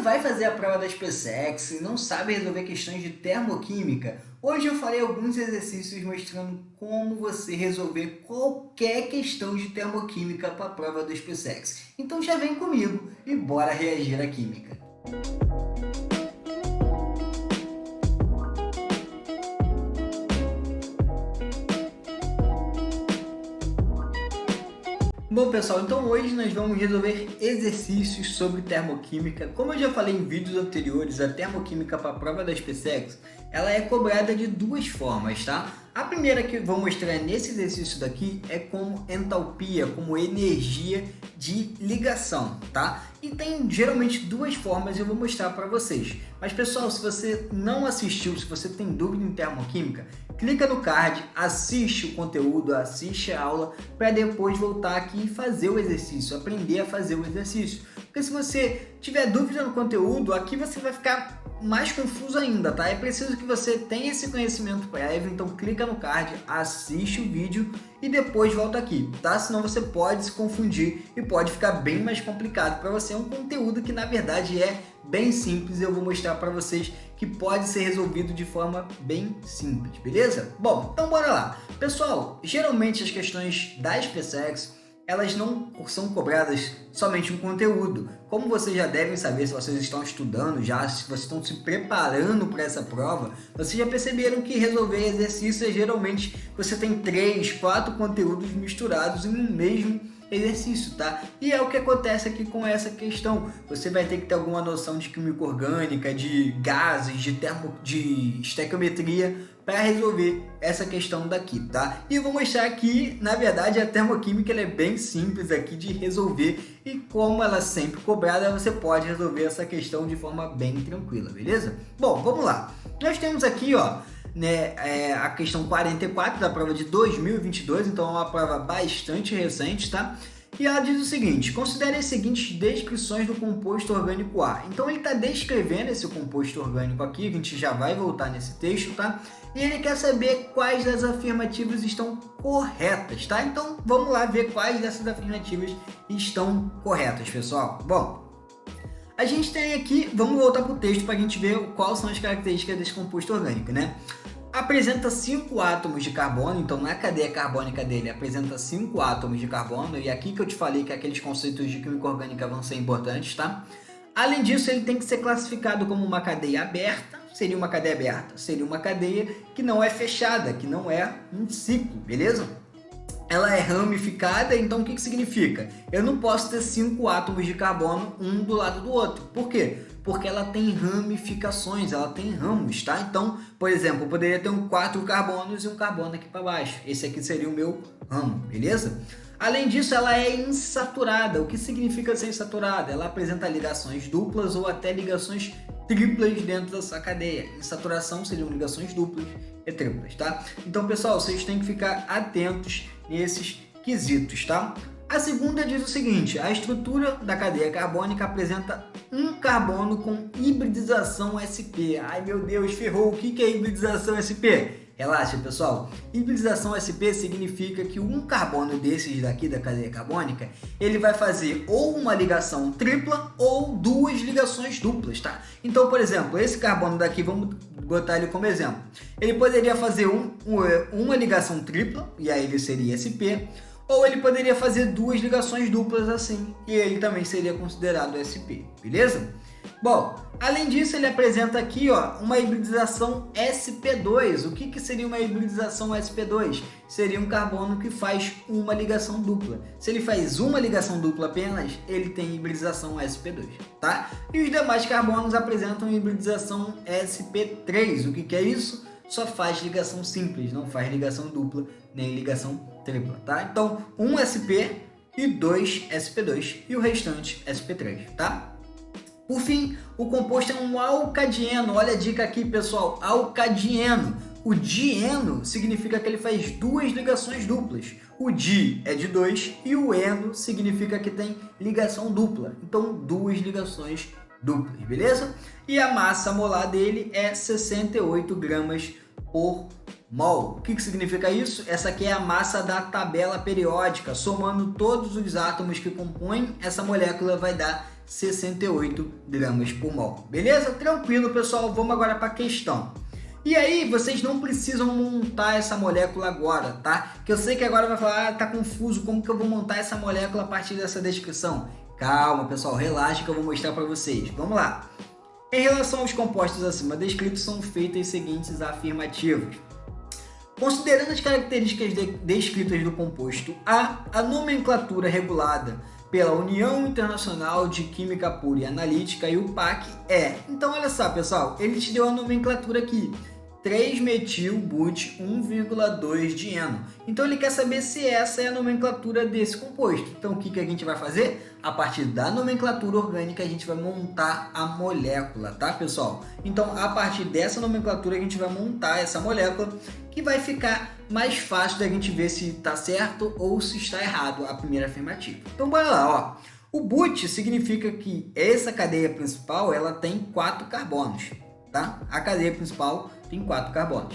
vai fazer a prova da SpaceX e não sabe resolver questões de termoquímica? Hoje eu farei alguns exercícios mostrando como você resolver qualquer questão de termoquímica para a prova da SpaceX. Então já vem comigo e bora reagir à química. Bom pessoal, então hoje nós vamos resolver exercícios sobre termoquímica. Como eu já falei em vídeos anteriores, a termoquímica para a prova da SpaceX, ela é cobrada de duas formas, tá? A primeira que eu vou mostrar nesse exercício daqui é como entalpia, como energia de ligação, tá? E tem geralmente duas formas e eu vou mostrar para vocês. Mas pessoal, se você não assistiu, se você tem dúvida em termoquímica, clica no card, assiste o conteúdo, assiste a aula, para depois voltar aqui e fazer o exercício, aprender a fazer o exercício. Porque se você tiver dúvida no conteúdo, aqui você vai ficar mais confuso ainda, tá? É preciso que você tenha esse conhecimento prévio, então clica no card, assiste o vídeo e depois volta aqui, tá? Senão você pode se confundir e pode ficar bem mais complicado para você. É um conteúdo que na verdade é bem simples e eu vou mostrar para vocês que pode ser resolvido de forma bem simples, beleza? Bom, então bora lá. Pessoal, geralmente as questões da SpaceX elas não são cobradas somente um conteúdo. Como vocês já devem saber, se vocês estão estudando já, se vocês estão se preparando para essa prova, vocês já perceberam que resolver exercícios, geralmente você tem 3, 4 conteúdos misturados em um mesmo exercício, tá? E é o que acontece aqui com essa questão. Você vai ter que ter alguma noção de química orgânica, de gases, de estequiometria para resolver essa questão daqui, tá? E eu vou mostrar que, na verdade, a termoquímica ela é bem simples aqui de resolver e como ela é sempre cobrada, você pode resolver essa questão de forma bem tranquila, beleza? Bom, vamos lá. Nós temos aqui, ó, a questão 44 da prova de 2022, então é uma prova bastante recente, tá? E ela diz o seguinte: considere as seguintes descrições do composto orgânico A. Então ele está descrevendo esse composto orgânico aqui, a gente já vai voltar nesse texto, tá? E ele quer saber quais das afirmativas estão corretas, tá? Então vamos lá ver quais dessas afirmativas estão corretas, pessoal. Bom, a gente tem aqui, vamos voltar para o texto para a gente ver quais são as características desse composto orgânico, né? Apresenta 5 átomos de carbono, então na cadeia carbônica dele apresenta 5 átomos de carbono, e aqui que eu te falei que aqueles conceitos de química orgânica vão ser importantes, tá? Além disso, ele tem que ser classificado como uma cadeia aberta. Seria uma cadeia aberta? Seria uma cadeia que não é fechada, que não é um ciclo, beleza? Ela é ramificada, então o que significa? Eu não posso ter 5 átomos de carbono um do lado do outro. Por quê? Porque ela tem ramificações, ela tem ramos, tá? Então, por exemplo, eu poderia ter 4 carbonos e um carbono aqui para baixo. Esse aqui seria o meu ramo, beleza? Além disso, ela é insaturada. O que significa ser insaturada? Ela apresenta ligações duplas ou até ligações triplas dentro dessa cadeia. Insaturação seriam ligações duplas e triplas, tá? Então, pessoal, vocês têm que ficar atentos nesses quesitos, tá? A segunda diz o seguinte: a estrutura da cadeia carbônica apresenta um carbono com hibridização sp. Ai meu Deus, ferrou! O que é hibridização sp? Relaxa, pessoal. Hibridização sp significa que um carbono desses daqui da cadeia carbônica, ele vai fazer ou uma ligação tripla ou 2 ligações duplas, tá? Então, por exemplo, esse carbono daqui, vamos botar ele como exemplo. Ele poderia fazer uma ligação tripla, e aí ele seria sp, ou ele poderia fazer 2 ligações duplas assim, e ele também seria considerado sp, beleza? Bom, além disso, ele apresenta aqui, ó, uma hibridização sp2. O que seria uma hibridização sp2? Seria um carbono que faz uma ligação dupla. Se ele faz uma ligação dupla apenas, ele tem hibridização sp2, tá? E os demais carbonos apresentam hibridização sp3. O que é isso? Só faz ligação simples, não faz ligação dupla nem ligação tripla, tá? Então, um sp e 2 sp2 e o restante sp3, tá? Por fim, o composto é um alcadieno. Olha a dica aqui, pessoal, alcadieno. O dieno significa que ele faz 2 ligações duplas. O di é de 2 e o eno significa que tem ligação dupla. Então, 2 ligações duplas, beleza? E a massa molar dele é 68 gramas por mol. O que significa isso? Essa aqui é a massa da tabela periódica. Somando todos os átomos que compõem essa molécula vai dar 68 gramas por mol. Beleza? Tranquilo, pessoal. Vamos agora para a questão. E aí, vocês não precisam montar essa molécula agora, tá? Que eu sei que agora vai falar, tá confuso, como que eu vou montar essa molécula a partir dessa descrição? Calma, pessoal, relaxa que eu vou mostrar para vocês. Vamos lá. Em relação aos compostos acima descritos, são feitas as seguintes afirmativas. Considerando as características descritas do composto A nomenclatura regulada pela União Internacional de Química Pura e Analítica e o PAC é... Então, olha só, pessoal, ele te deu a nomenclatura aqui. 3-metil-but 1,2-dieno. Então ele quer saber se essa é a nomenclatura desse composto. Então o que a gente vai fazer? A partir da nomenclatura orgânica a gente vai montar a molécula, tá, pessoal? Então a partir dessa nomenclatura a gente vai montar essa molécula, que vai ficar mais fácil da gente ver se está certo ou se está errado a primeira afirmativa. Então bora lá, ó. O but significa que essa cadeia principal ela tem 4 carbonos, tá? A cadeia principal tem 4 carbonos.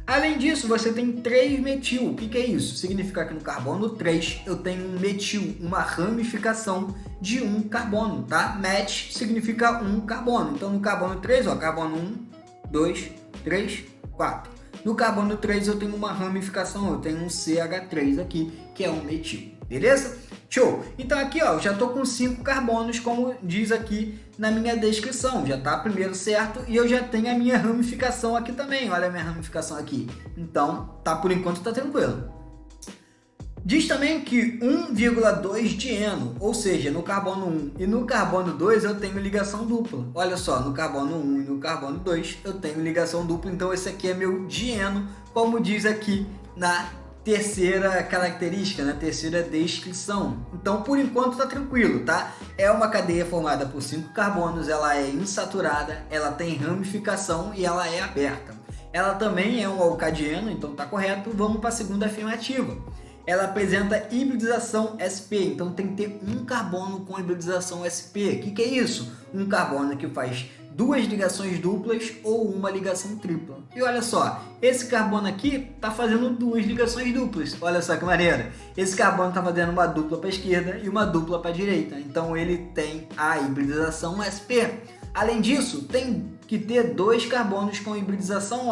Além disso, você tem 3-metil. O que é isso? Significa que no carbono 3 eu tenho um metil, uma ramificação de um carbono, tá? Met significa um carbono. Então no carbono 3, ó, carbono 1, 2, 3, 4. No carbono 3 eu tenho uma ramificação, eu tenho um CH3 aqui, que é um metil. Beleza? Show! Então aqui, ó, eu já tô com 5 carbonos, como diz aqui na minha descrição. Já tá primeiro certo e eu já tenho a minha ramificação aqui também. Olha a minha ramificação aqui. Então, tá, por enquanto tá tranquilo. Diz também que 1,2-dieno, ou seja, no carbono 1 e no carbono 2 eu tenho ligação dupla. Olha só, no carbono 1 e no carbono 2 eu tenho ligação dupla, então esse aqui é meu dieno, como diz aqui na terceira característica, na terceira descrição. Então, por enquanto tá tranquilo, tá? É uma cadeia formada por 5 carbonos, ela é insaturada, ela tem ramificação e ela é aberta. Ela também é um alcadieno, então tá correto. Vamos para a segunda afirmativa. Ela apresenta hibridização sp, então tem que ter um carbono com hibridização sp. O que é isso? Um carbono que faz 2 ligações duplas ou uma ligação tripla. E olha só, esse carbono aqui está fazendo 2 ligações duplas. Olha só que maneira. Esse carbono está fazendo uma dupla para a esquerda e uma dupla para a direita. Então ele tem a hibridização sp. Além disso, tem que ter 2 carbonos com hibridização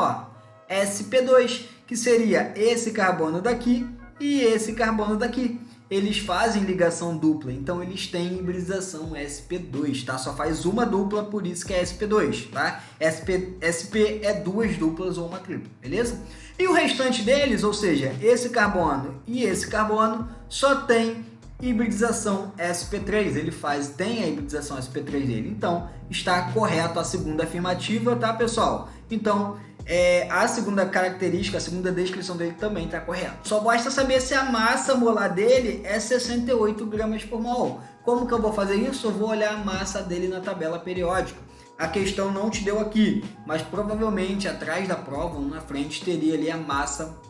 sp2, que seria esse carbono daqui e esse carbono daqui. Eles fazem ligação dupla, então eles têm hibridização sp2, tá? Só faz uma dupla, por isso que é sp2, tá? sp é 2 duplas ou uma tripla, beleza? E o restante deles, ou seja, esse carbono e esse carbono, só tem hibridização sp3, tem a hibridização sp3 dele, então está correto a segunda afirmativa, tá, pessoal? Então, a segunda característica, a segunda descrição dele também está correta. Só basta saber se a massa molar dele é 68 gramas por mol. Como que eu vou fazer isso? Eu vou olhar a massa dele na tabela periódica. A questão não te deu aqui, mas provavelmente atrás da prova ou na frente teria ali a massa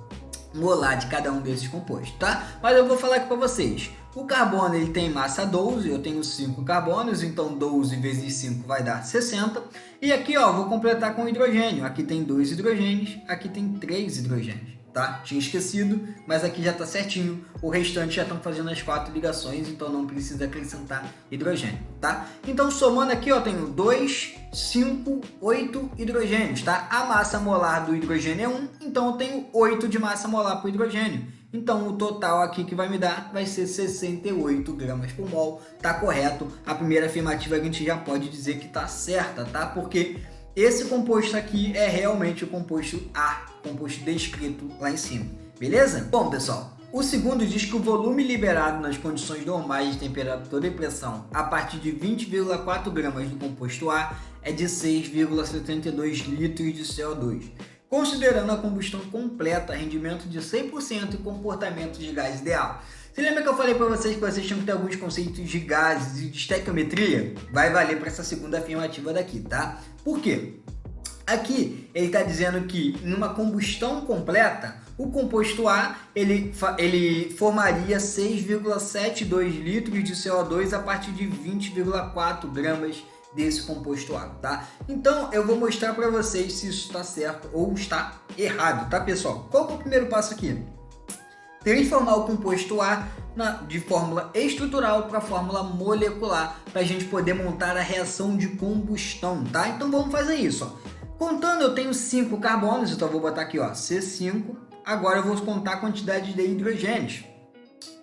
molar de cada um desses compostos, tá? Mas eu vou falar aqui para vocês. O carbono ele tem massa 12, eu tenho 5 carbonos, então 12 vezes 5 vai dar 60. E aqui, ó, vou completar com hidrogênio. Aqui tem 2 hidrogênios, aqui tem 3 hidrogênios, tá? Tinha esquecido, mas aqui já tá certinho. O restante já estão fazendo as 4 ligações, então não precisa acrescentar hidrogênio, tá? Então, somando aqui, ó, tenho 2, 5, 8 hidrogênios, tá? A massa molar do hidrogênio é 1, então eu tenho 8 de massa molar para o hidrogênio. Então, o total aqui que vai me dar vai ser 68 gramas por mol. Tá correto. A primeira afirmativa a gente já pode dizer que tá certa, tá? Porque esse composto aqui é realmente o composto A, composto descrito lá em cima. Beleza? Bom, pessoal, o segundo diz que o volume liberado nas condições normais de temperatura e pressão a partir de 20,4 gramas do composto A é de 6,72 litros de CO2. Considerando a combustão completa, rendimento de 100% e comportamento de gás ideal. Você lembra que eu falei para vocês que vocês tinham que ter alguns conceitos de gases e de estequiometria? Vai valer para essa segunda afirmativa daqui, tá? Por quê? Aqui ele está dizendo que numa combustão completa, o composto A ele formaria 6,72 litros de CO2 a partir de 20,4 gramas desse composto A, tá? Então eu vou mostrar para vocês se isso está certo ou está errado, tá, pessoal? Qual que é o primeiro passo aqui? Transformar o composto A de fórmula estrutural para fórmula molecular, para a gente poder montar a reação de combustão, tá? Então vamos fazer isso, ó. Contando, eu tenho 5 carbonos, então eu vou botar aqui, ó, C5. Agora eu vou contar a quantidade de hidrogênios.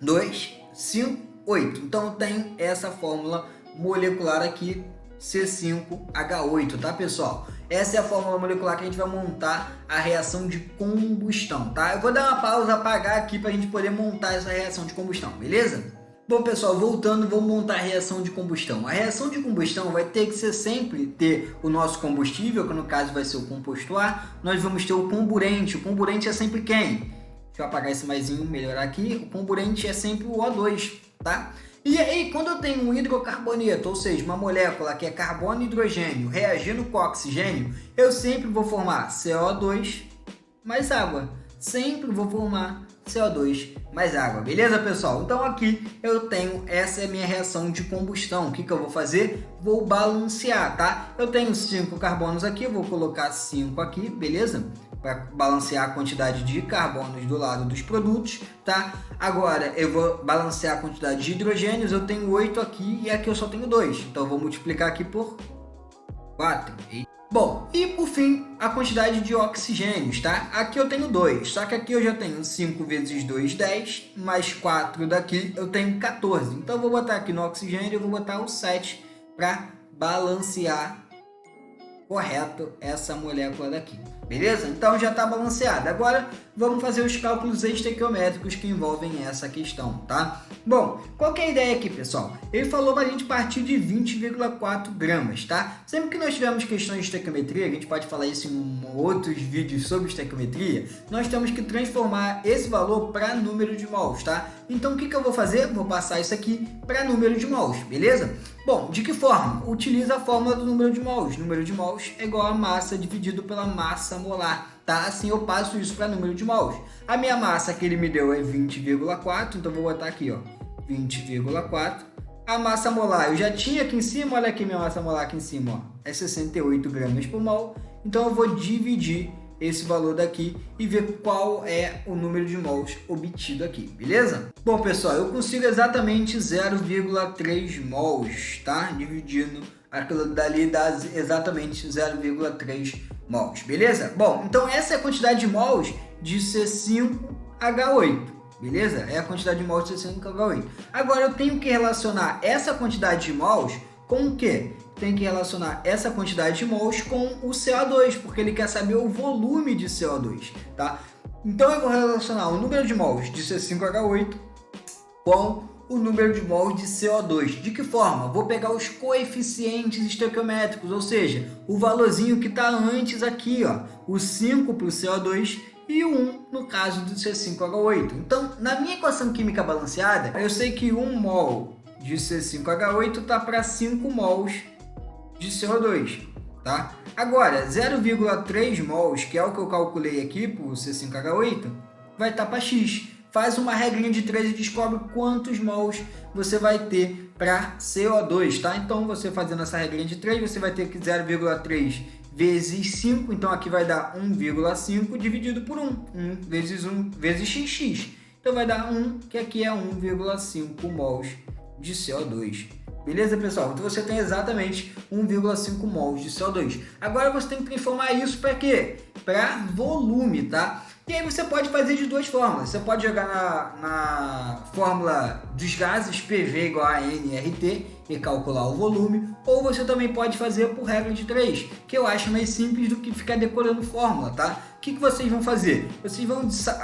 2, 5, 8. Então eu tenho essa fórmula molecular aqui, C5H8, tá, pessoal? Essa é a fórmula molecular que a gente vai montar a reação de combustão, tá? Eu vou dar uma pausa, apagar aqui para a gente poder montar essa reação de combustão, beleza? Bom, pessoal, voltando, vamos montar a reação de combustão. A reação de combustão vai ter que ser sempre ter o nosso combustível, que no caso vai ser o composto A. Nós vamos ter o comburente. O comburente é sempre quem? Deixa eu apagar esse maisinho, melhorar aqui. O comburente é sempre o O2, tá? E aí, quando eu tenho um hidrocarboneto, ou seja, uma molécula que é carbono e hidrogênio reagindo com oxigênio, eu sempre vou formar CO2 mais água. Sempre vou formar CO2 mais água, beleza, pessoal? Então aqui eu tenho, essa é a minha reação de combustão. O que eu vou fazer? Vou balancear, tá? Eu tenho 5 carbonos aqui, eu vou colocar 5 aqui, beleza? Para balancear a quantidade de carbonos do lado dos produtos, tá? Agora eu vou balancear a quantidade de hidrogênios, eu tenho 8 aqui e aqui eu só tenho 2. Então eu vou multiplicar aqui por 4. Bom, e por fim, a quantidade de oxigênios, tá? Aqui eu tenho 2, só que aqui eu já tenho 5 vezes 2, 10, mais 4 daqui eu tenho 14. Então eu vou botar aqui no oxigênio, eu vou botar o 7 para balancear correto essa molécula daqui, beleza? Então já está balanceada. Agora vamos fazer os cálculos estequiométricos que envolvem essa questão, tá? Bom, qual que é a ideia aqui, pessoal? Ele falou para a gente partir de 20,4 gramas, tá? Sempre que nós tivermos questões de estequiometria, a gente pode falar isso em outros vídeos sobre estequiometria, nós temos que transformar esse valor para número de mols, tá? Então o que eu vou fazer? Vou passar isso aqui para número de mols, beleza? Bom, de que forma? Utiliza a fórmula do número de mols. Número de mols é igual a massa dividido pela massa molar, tá? Assim eu passo isso para número de mols. A minha massa que ele me deu é 20,4, então vou botar aqui, ó, 20,4. A massa molar eu já tinha aqui em cima, olha aqui minha massa molar aqui em cima, ó, é 68 gramas por mol. Então eu vou dividir esse valor daqui e ver qual é o número de mols obtido aqui, beleza? Bom, pessoal, eu consigo exatamente 0,3 mols, tá? Dividindo aquilo dali dá exatamente 0,3 mols, beleza? Bom, então essa é a quantidade de mols de C5H8, beleza? É a quantidade de mols de C5H8. Agora eu tenho que relacionar essa quantidade de mols com o quê? Tem que relacionar essa quantidade de mols com o CO2, porque ele quer saber o volume de CO2, tá? Então eu vou relacionar o número de mols de C5H8 com o número de mols de CO2. De que forma? Vou pegar os coeficientes estequiométricos, ou seja, o valorzinho que está antes aqui, ó, o 5 para o CO2 e o 1 no caso do C5H8. Então, na minha equação química balanceada, eu sei que 1 mol de C5H8 está para 5 mols de CO2, tá? Agora, 0,3 mols, que é o que eu calculei aqui para o C5H8, vai estar para X. Faz uma regrinha de 3 e descobre quantos mols você vai ter para CO2, tá? Então, você fazendo essa regrinha de 3, você vai ter que 0,3 vezes 5, então aqui vai dar 1,5 dividido por 1. 1 vezes XX. Então, vai dar 1, que aqui é 1,5 mols de CO2. Beleza, pessoal? Então você tem exatamente 1,5 mols de CO2. Agora você tem que transformar isso para quê? Para volume, tá? E aí você pode fazer de duas formas. Você pode jogar na fórmula dos gases, PV igual a nRT, e calcular o volume. Ou você também pode fazer por regra de 3, que eu acho mais simples do que ficar decorando fórmula, tá? O que vocês vão fazer?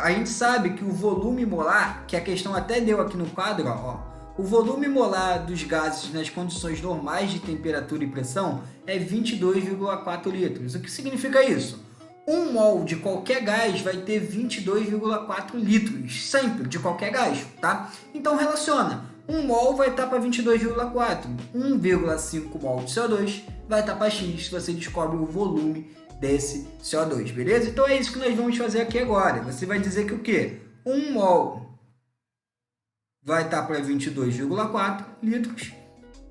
A gente sabe que o volume molar, que a questão até deu aqui no quadro, ó, o volume molar dos gases nas condições normais de temperatura e pressão é 22,4 litros. O que significa isso? 1 mol de qualquer gás vai ter 22,4 litros, sempre, de qualquer gás, tá? Então relaciona, 1 mol vai estar para 22,4, 1,5 mol de CO2 vai estar para X, você descobre o volume desse CO2, beleza? Então é isso que nós vamos fazer aqui agora. Você vai dizer que o quê? 1 mol vai estar para 22,4 litros,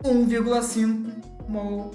1,5 mol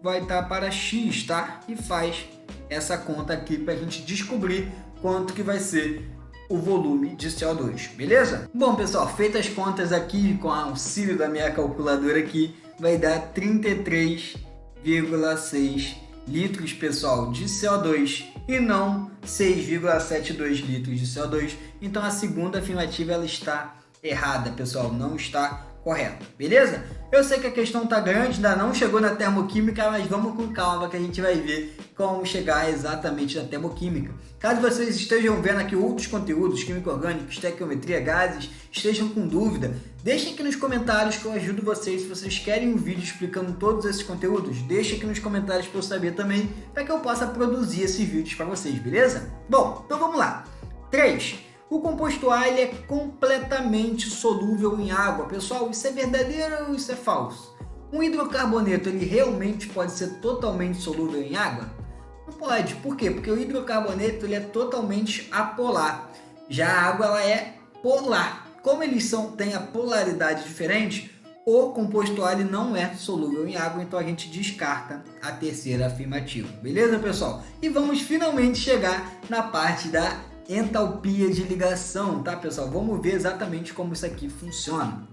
vai estar para X, tá? E faz essa conta aqui para a gente descobrir quanto que vai ser o volume de CO2, beleza? Bom, pessoal, feitas as contas aqui com o auxílio da minha calculadora aqui, vai dar 33,6 litros, pessoal, de CO2 e não 6,72 litros de CO2. Então a segunda afirmativa ela está errada, pessoal, não está correta, beleza? Eu sei que a questão tá grande, ainda não chegou na termoquímica, mas vamos com calma que a gente vai ver como chegar exatamente na termoquímica. Caso vocês estejam vendo aqui outros conteúdos, química orgânica, estequiometria, gases, estejam com dúvida, deixem aqui nos comentários que eu ajudo vocês. Se vocês querem um vídeo explicando todos esses conteúdos, deixem aqui nos comentários para eu saber também, para que eu possa produzir esses vídeos para vocês, beleza? Bom, então vamos lá. 3. O composto A ele é completamente solúvel em água. Pessoal, isso é verdadeiro ou isso é falso? Um hidrocarboneto ele realmente pode ser totalmente solúvel em água? Não pode. Por quê? Porque o hidrocarboneto ele é totalmente apolar. Já a água ela é polar. Como eles têm a polaridade diferente, o composto A ele não é solúvel em água, então a gente descarta a terceira afirmativa. Beleza, pessoal? E vamos finalmente chegar na parte da entalpia de ligação, tá, pessoal? Vamos ver exatamente como isso aqui funciona.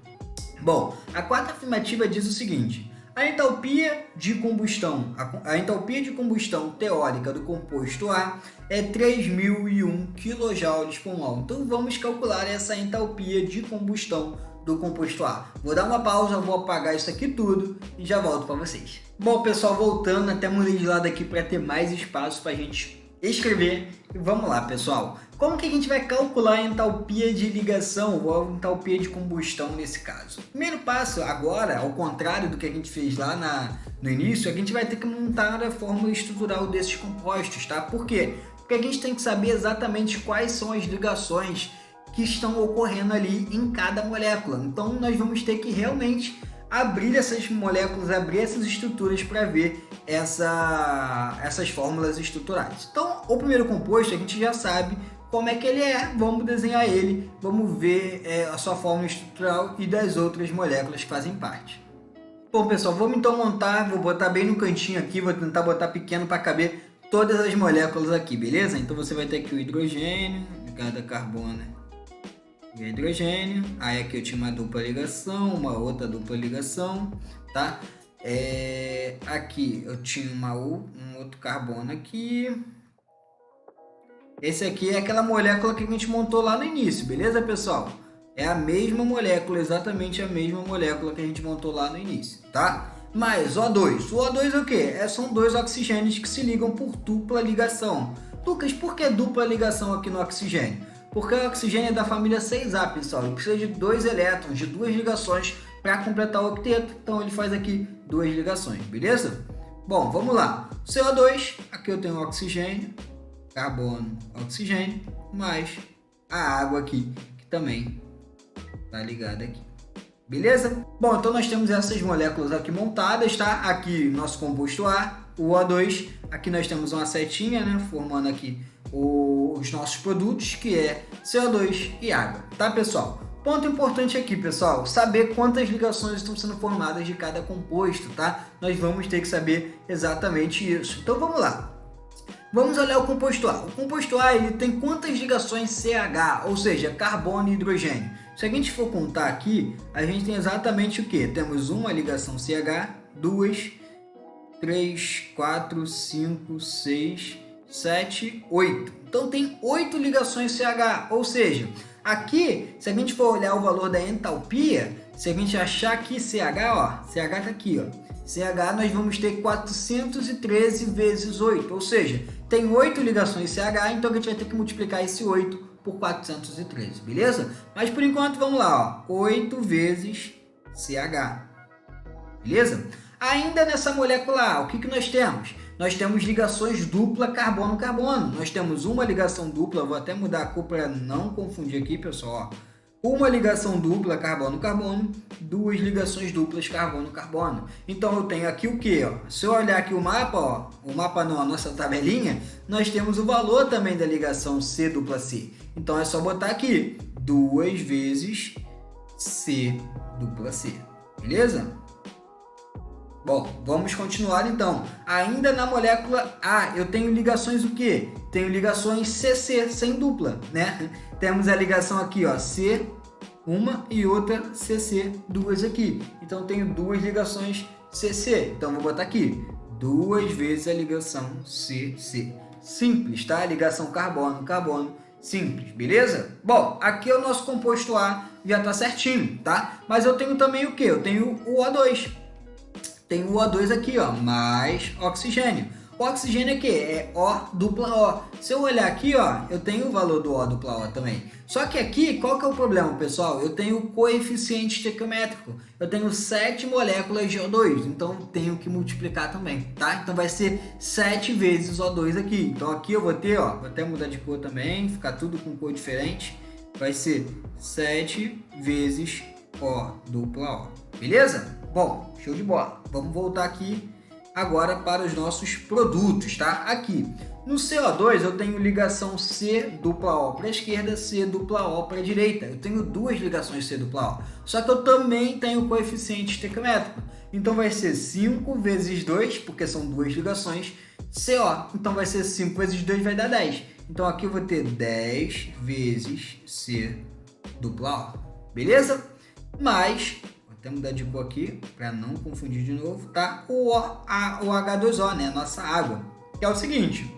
Bom, a quarta afirmativa diz o seguinte: a entalpia de combustão teórica do composto A é 3001 kJ por mol. Então vamos calcular essa entalpia de combustão do composto A. Vou dar uma pausa, vou apagar isso aqui tudo e já volto para vocês. Bom, pessoal, voltando, até mudei de lado aqui para ter mais espaço para a gente escrever. E vamos lá, pessoal. Como que a gente vai calcular a entalpia de ligação ou a entalpia de combustão nesse caso? Primeiro passo, agora, ao contrário do que a gente fez lá no início, a gente vai ter que montar a fórmula estrutural desses compostos, tá? Por quê? Porque a gente tem que saber exatamente quais são as ligações que estão ocorrendo ali em cada molécula. Então, nós vamos ter que realmente abrir essas moléculas, abrir essas estruturas para ver essas fórmulas estruturais. Então, o primeiro composto a gente já sabe como é que ele é, vamos desenhar ele, vamos ver a sua fórmula estrutural e das outras moléculas que fazem parte. Bom, pessoal, vamos então montar, vou botar bem no cantinho aqui, vou tentar botar pequeno para caber todas as moléculas aqui, beleza? Então você vai ter aqui o hidrogênio, ligado a carbono e hidrogênio. Aí aqui eu tinha uma dupla ligação, uma outra dupla ligação, tá? Aqui eu tinha um outro carbono aqui. Esse aqui é aquela molécula que a gente montou lá no início, beleza, pessoal? É a mesma molécula, exatamente a mesma molécula que a gente montou lá no início, tá? Mas O2. O O2 é o quê? São dois oxigênios que se ligam por dupla ligação. Lucas, por que dupla ligação aqui no oxigênio? Porque o oxigênio é da família 6A, pessoal. Ele precisa de 2 elétrons, de 2 ligações para completar o octeto. Então ele faz aqui 2 ligações, beleza? Bom, vamos lá. CO2, aqui eu tenho oxigênio, carbono, oxigênio, mais a água aqui, que também está ligada aqui. Beleza? Bom, então nós temos essas moléculas aqui montadas, tá? Aqui nosso composto A, o O2. Aqui nós temos uma setinha, né? Formando aqui os nossos produtos, que é CO2 e água, tá, pessoal? Ponto importante aqui, pessoal, saber quantas ligações estão sendo formadas de cada composto, tá? Nós vamos ter que saber exatamente isso. Então vamos lá. Vamos olhar o composto A. O composto A ele tem quantas ligações CH, ou seja, carbono e hidrogênio? Se a gente for contar aqui, a gente tem exatamente o que? Temos uma ligação CH, 2, 3, 4, 5, 6, 7, 8. Então tem 8 ligações CH, ou seja, aqui, se a gente for olhar o valor da entalpia, se a gente achar aqui CH, ó, CH tá aqui, ó. CH nós vamos ter 413 vezes 8, ou seja, tem 8 ligações CH, então a gente vai ter que multiplicar esse 8 por 413, beleza? Mas por enquanto vamos lá, ó, 8 vezes CH, beleza? Ainda nessa molécula A, o que nós temos? Nós temos ligações dupla carbono-carbono. Nós temos uma ligação dupla, vou até mudar a cor para não confundir aqui, pessoal. Ó. Uma ligação dupla carbono-carbono, 2 ligações duplas carbono-carbono. Então eu tenho aqui o que? Se eu olhar aqui o mapa, ó, o mapa não, a nossa tabelinha, nós temos o valor também da ligação C dupla C. Então é só botar aqui 2 vezes C dupla C, beleza? Bom, vamos continuar então. Ainda na molécula A, eu tenho ligações o quê? Tenho ligações CC, sem dupla, né? Temos a ligação aqui, ó, C, uma e outra CC, duas aqui. Então, tenho duas ligações CC. Então, vou botar aqui, duas vezes a ligação CC. Simples, tá? Ligação carbono-carbono, simples, beleza? Bom, aqui é o nosso composto A, já tá certinho, tá? Mas eu tenho também o quê? Eu tenho o O2. Tem o O2 aqui, ó, mais oxigênio. O oxigênio é o quê? É O dupla O. Se eu olhar aqui, ó, eu tenho o valor do O dupla O também. Só que aqui, qual que é o problema, pessoal? Eu tenho o coeficiente estequiométrico. Eu tenho 7 moléculas de O2, então tenho que multiplicar também, tá? Então vai ser 7 vezes O2 aqui. Então aqui eu vou ter, ó, vou até mudar de cor também, ficar tudo com cor diferente. Vai ser 7 vezes O dupla O, beleza? Bom, show de bola. Vamos voltar aqui agora para os nossos produtos, tá? Aqui, no CO2 eu tenho ligação C dupla O para a esquerda, C dupla O para a direita. Eu tenho duas ligações C dupla O. Só que eu também tenho coeficiente estequiométrico. Então vai ser 5 vezes 2, porque são duas ligações, CO. Então vai ser 5 vezes 2 vai dar 10. Então aqui eu vou ter 10 vezes C dupla O. Beleza? Mais... até mudar de cor aqui, para não confundir de novo, tá? O H2O, né? Nossa água. Que é o seguinte,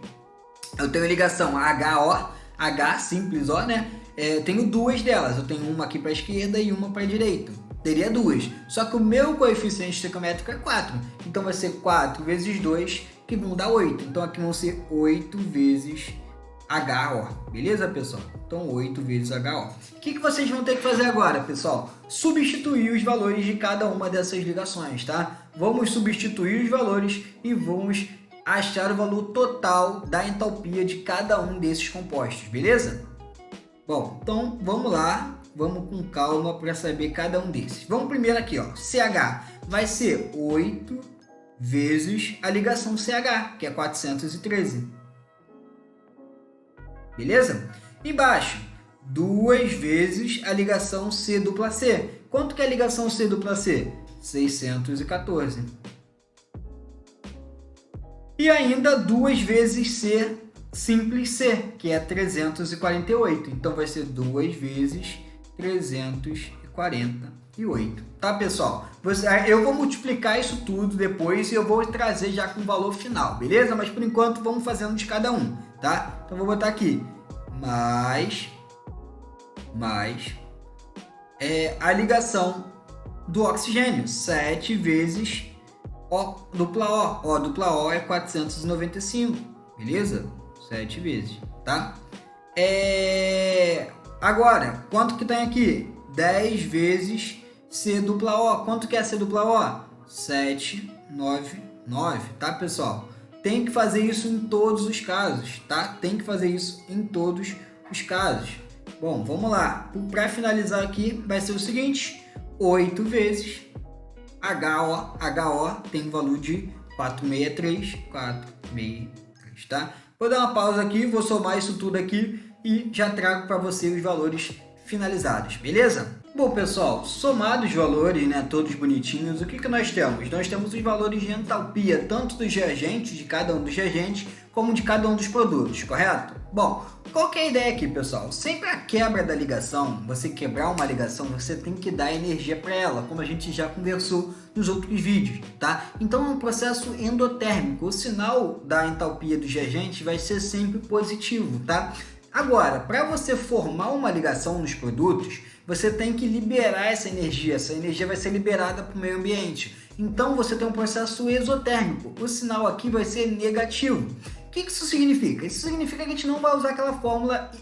eu tenho ligação HO, H simples O, né? Eu tenho duas delas, eu tenho uma aqui para a esquerda e uma para a direita. Teria duas, só que o meu coeficiente estequiométrico é 4. Então vai ser 4 vezes 2, que vão dar 8. Então aqui vão ser 8 vezes HO, beleza, pessoal? Então, 8 vezes HO. O que vocês vão ter que fazer agora, pessoal? Substituir os valores de cada uma dessas ligações, tá? Vamos substituir os valores e vamos achar o valor total da entalpia de cada um desses compostos, beleza? Bom, então, vamos lá. Vamos com calma para saber cada um desses. Vamos primeiro aqui, ó. CH vai ser 8 vezes a ligação CH, que é 413. Beleza? Embaixo, 2 vezes a ligação C dupla C. Quanto que é a ligação C dupla C? 614. E ainda 2 vezes C simples C, que é 348. Então vai ser 2 vezes 348. Tá, pessoal? Eu vou multiplicar isso tudo depois e eu vou trazer já com o valor final, beleza? Mas por enquanto vamos fazendo de cada um, tá? Então vou botar aqui mais a ligação do oxigênio, 7 vezes O dupla O. O dupla O é 495, beleza? 7 vezes, tá? Agora, quanto que tem aqui? 10 vezes C dupla O. Quanto que é C dupla O? 799, tá, pessoal? Tem que fazer isso em todos os casos, tá? Tem que fazer isso em todos os casos. Bom, vamos lá. Para finalizar aqui, vai ser o seguinte. 8 vezes HO tem um valor de 463, tá? Vou dar uma pausa aqui, vou somar isso tudo aqui e já trago para você os valores finalizados, beleza? Bom, pessoal, somados os valores, né, todos bonitinhos, o que nós temos? Nós temos os valores de entalpia, tanto dos reagentes, de cada um dos reagentes, como de cada um dos produtos, correto? Bom, qual que é a ideia aqui, pessoal? Sempre a quebra da ligação, você quebrar uma ligação, você tem que dar energia para ela, como a gente já conversou nos outros vídeos, tá? Então é um processo endotérmico, o sinal da entalpia dos reagentes vai ser sempre positivo, tá? Agora, para você formar uma ligação nos produtos, você tem que liberar essa energia vai ser liberada para o meio ambiente. Então você tem um processo exotérmico, o sinal aqui vai ser negativo. O que isso significa? Isso significa que a gente não vai usar aquela fórmula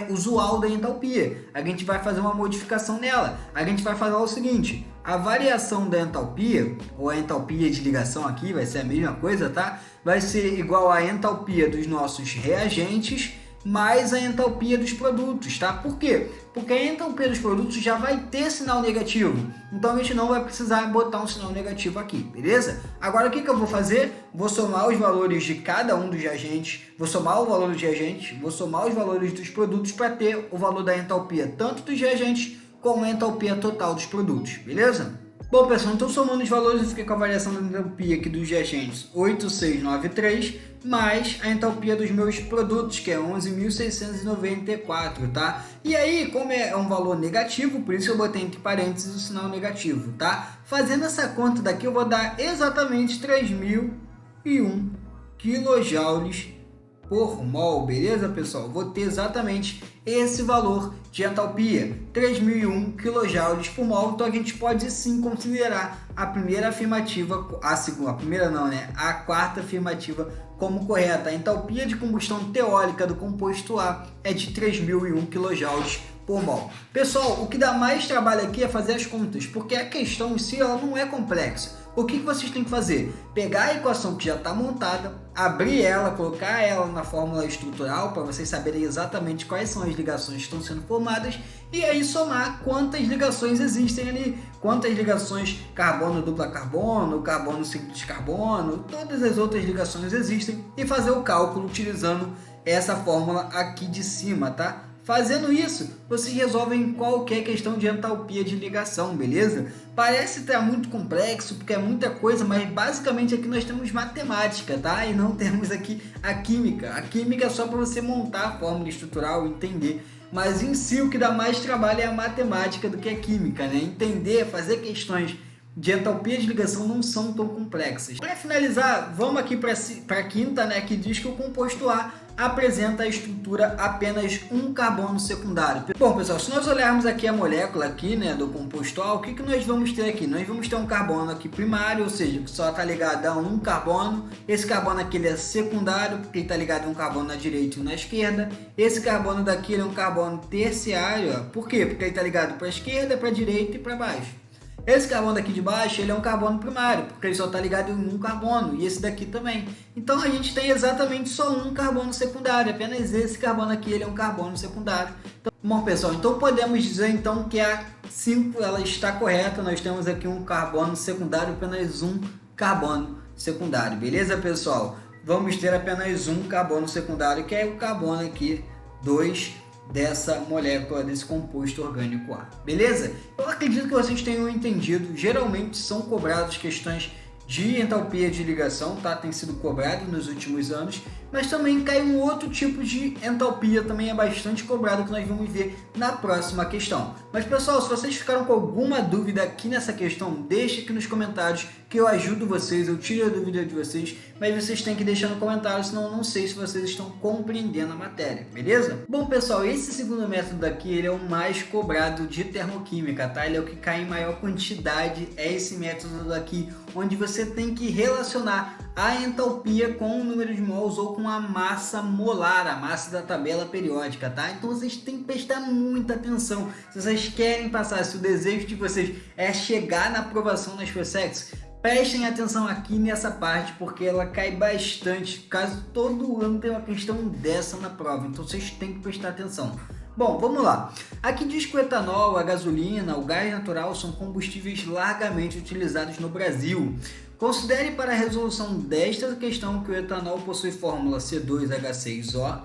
usual da entalpia, a gente vai fazer uma modificação nela, a gente vai fazer o seguinte, a variação da entalpia, ou a entalpia de ligação aqui, vai ser a mesma coisa, tá? Vai ser igual à entalpia dos nossos reagentes, mais a entalpia dos produtos, tá? Por quê? Porque a entalpia dos produtos já vai ter sinal negativo, então a gente não vai precisar botar um sinal negativo aqui, beleza? Agora o que eu vou fazer? Vou somar os valores de cada um dos reagentes, vou somar o valor dos reagentes, vou somar os valores dos produtos para ter o valor da entalpia tanto dos reagentes como a entalpia total dos produtos, beleza? Bom, pessoal, então somando os valores, eu fiquei com a variação da entalpia aqui dos reagentes 8693, mais a entalpia dos meus produtos, que é 11.694, tá? E aí, como é um valor negativo, por isso eu botei entre parênteses o sinal negativo, tá? Fazendo essa conta daqui, eu vou dar exatamente 3.001 kJ por mol, beleza, pessoal? Vou ter exatamente esse valor de entalpia, 3.001 kJ por mol. Então a gente pode sim considerar a primeira afirmativa, a primeira não, né? A quarta afirmativa como correta. A entalpia de combustão teórica do composto A é de 3.001 kJ por mol. Pessoal, o que dá mais trabalho aqui é fazer as contas, porque a questão em si ela não é complexa. O que vocês têm que fazer? Pegar a equação que já está montada, abrir ela, colocar ela na fórmula estrutural para vocês saberem exatamente quais são as ligações que estão sendo formadas e aí somar quantas ligações existem ali, quantas ligações carbono dupla carbono, carbono simples carbono, todas as outras ligações existem e fazer o cálculo utilizando essa fórmula aqui de cima, tá? Fazendo isso, vocês resolvem qualquer questão de entalpia de ligação, beleza? Parece estar muito complexo, porque é muita coisa, mas basicamente aqui nós temos matemática, tá? E não temos aqui a química. A química é só para você montar a fórmula estrutural e entender. Mas em si o que dá mais trabalho é a matemática do que a química, né? Entender, fazer questões de entalpia de ligação não são tão complexas. Para finalizar, vamos aqui para a quinta, né, que diz que o composto A apresenta a estrutura apenas um carbono secundário. Bom, pessoal, se nós olharmos aqui a molécula aqui, né, do composto A, o que nós vamos ter aqui? Nós vamos ter um carbono aqui primário, ou seja, que só está ligado a um carbono. Esse carbono aqui ele é secundário, porque ele está ligado a um carbono na direita e na esquerda. Esse carbono daqui ele é um carbono terciário, ó. Por quê? Porque ele está ligado para a esquerda, para a direita e para baixo. Esse carbono daqui de baixo ele é um carbono primário, porque ele só está ligado em um carbono, e esse daqui também. Então a gente tem exatamente só um carbono secundário, apenas esse carbono aqui ele é um carbono secundário. Então, bom, pessoal, então podemos dizer então que a 5 ela está correta, nós temos aqui um carbono secundário, apenas um carbono secundário, beleza, pessoal? Vamos ter apenas um carbono secundário, que é o carbono aqui 2 dessa molécula, desse composto orgânico A, beleza? Eu acredito que vocês tenham entendido, geralmente são cobradas questões de entalpia de ligação, tá? Tem sido cobrado nos últimos anos, mas também cai um outro tipo de entalpia, também é bastante cobrado, que nós vamos ver na próxima questão. Mas pessoal, se vocês ficaram com alguma dúvida aqui nessa questão, deixe aqui nos comentários que eu ajudo vocês, eu tiro a dúvida de vocês, mas vocês têm que deixar no comentário, senão eu não sei se vocês estão compreendendo a matéria, beleza? Bom pessoal, esse segundo método aqui, ele é o mais cobrado de termoquímica, tá? Ele é o que cai em maior quantidade, é esse método daqui, onde você tem que relacionar a entalpia com o número de mols ou com a massa molar, a massa da tabela periódica, tá? Então vocês têm que prestar muita atenção. Se vocês querem passar, se o desejo de vocês é chegar na aprovação nas PSECs, prestem atenção aqui nessa parte, porque ela cai bastante, caso todo ano tenha uma questão dessa na prova, então vocês têm que prestar atenção. Bom, vamos lá. Aqui diz que o etanol, a gasolina, o gás natural são combustíveis largamente utilizados no Brasil. Considere para a resolução desta questão que o etanol possui fórmula C2H6O,